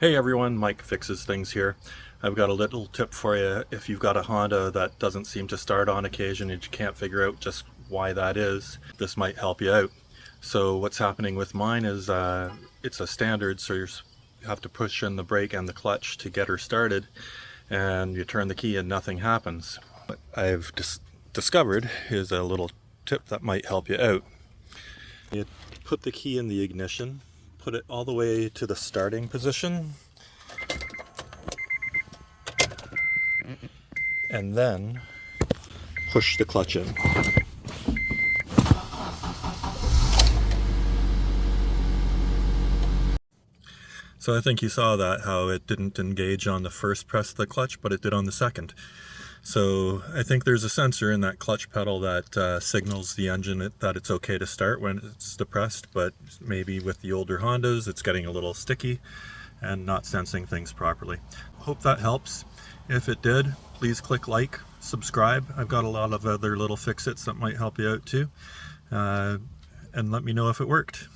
Hey everyone, Mike Fixes Things here. I've got a little tip for you if you've got a Honda that doesn't seem to start on occasion and you can't figure out just why that is. This might help you out. So what's happening with mine is it's a standard, so you have to push in the brake and the clutch to get her started, and you turn the key and nothing happens. What I've discovered is a little tip that might help you out. You put the key in the ignition, put it all the way to the starting position, and then push the clutch in. So I think you saw that, how it didn't engage on the first press of the clutch, but it did on the second. So I think there's a sensor in that clutch pedal that signals the engine that it's okay to start when it's depressed, but maybe with the older Hondas it's getting a little sticky and not sensing things properly. Hope that helps. If it did, please click like, subscribe. I've got a lot of other little fix-its that might help you out too. And let me know if it worked.